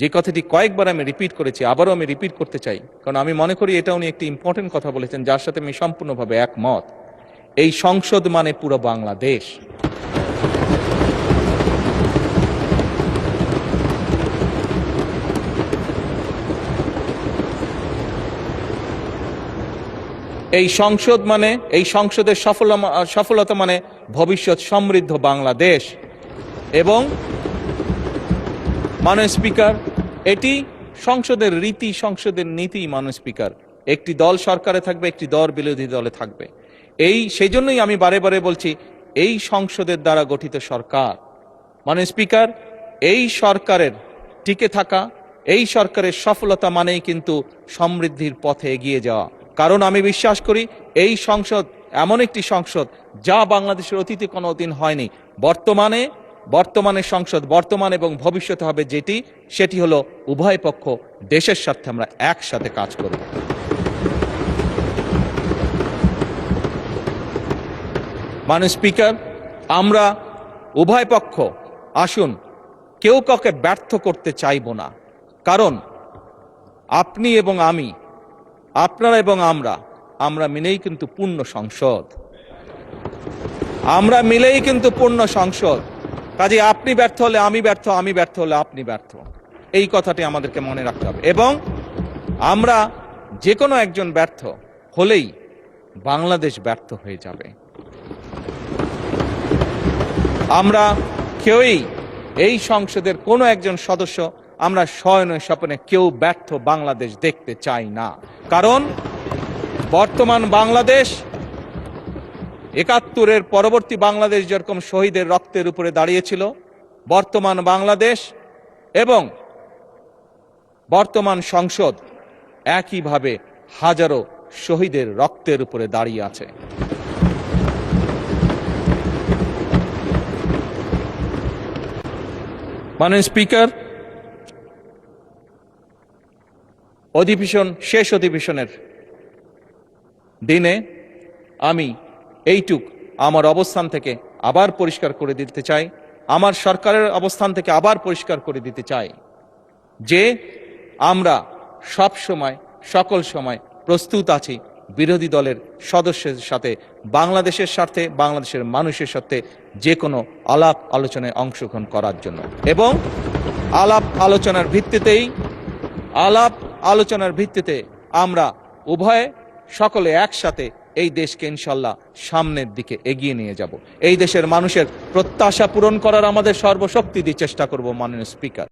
যে কথাটি কয়েকবার আমি রিপিট করেছি, আবারও আমি রিপিট করতে চাই, কারণ আমি মনে করি এটা উনি একটি ইম্পর্টেন্ট কথা বলেছেন যার সাথে আমি সম্পূর্ণভাবে একমত। এই সংসদ মানে পুরো বাংলাদেশ। এই সংসদ মানে, এই সংসদের সফলতা মানে ভবিষ্যৎ সমৃদ্ধ বাংলাদেশ। এবং মাননীয় স্পিকার, এটি সংসদের রীতি, সংসদের নীতি। মাননীয় স্পিকার, একটি দল সরকারে থাকবে, একটি দল বিরোধী দলে থাকবে। সেই জন্যই আমি বারে বারে বলছি, এই সংসদের দ্বারা গঠিত সরকার। মাননীয় স্পিকার, এই সরকারের টিকে থাকা, এই সরকারের সফলতা মানেই কিন্তু সমৃদ্ধির পথে এগিয়ে যাওয়া। কারণ আমি বিশ্বাস করি এই সংসদ এমন একটি সংসদ যা বাংলাদেশের অতীতে কোনোদিন হয়নি। বর্তমানে সংসদ, বর্তমান এবং ভবিষ্যতে হবে যেটি, সেটি হলো উভয় পক্ষ দেশের স্বার্থে আমরা একসাথে কাজ করব। মাননীয় স্পিকার, আমরা উভয় পক্ষ আসুন কেউ কাউকে ব্যর্থ করতে চাইব না। কারণ আপনি এবং আমি, আপনারা এবং আমরা মিলেই কিন্তু পূর্ণ সংসদ। আমরা মিলেই কিন্তু পূর্ণ সংসদ। কাজে আপনি ব্যর্থ হলে আমি ব্যর্থ, আমি ব্যর্থ হলে আপনি ব্যর্থ। এই কথাটি আমাদেরকে মনে রাখতে হবে। এবং আমরা যে কোনো একজন ব্যর্থ হলেই বাংলাদেশ ব্যর্থ হয়ে যাবে। আমরা কেউই, এই সংসদের কোনো একজন সদস্য, আমরা শয়নে স্বপ্নে কেউ ব্যর্থ বাংলাদেশ দেখতে চাই না। কারণ বর্তমান বাংলাদেশ ৭১-এর পরবর্তী বাংলাদেশ যেরকম শহীদের রক্তের উপরে দাঁড়িয়েছিল, বর্তমান বাংলাদেশ এবং বর্তমান সংসদ একইভাবে হাজারো শহীদের রক্তের উপরে দাঁড়িয়ে আছে। মাননীয় স্পিকার, শেষ অধিবেশনের দিনে আমি এইটুক আমার অবস্থান থেকে আবার পরিষ্কার করে দিতে চাই, আমার সরকারের অবস্থান থেকে আবার পরিষ্কার করে দিতে চাই যে আমরা সব সময়, সকল সময় প্রস্তুত আছি বিরোধী দলের সদস্যের সাথে বাংলাদেশের স্বার্থে, বাংলাদেশের মানুষের সাথে যে কোনো আলাপ আলোচনায় অংশগ্রহণ করার জন্য। এবং আলাপ আলোচনার ভিত্তিতে আমরা উভয়ে সকলে একসাথে এই দেশকে ইনশাল্লাহ সামনের দিকে এগিয়ে নিয়ে যাব। এই দেশের মানুষের প্রত্যাশা পূরণ করার আমাদের সর্বশক্তি দিয়ে চেষ্টা করব। মাননীয় স্পিকার।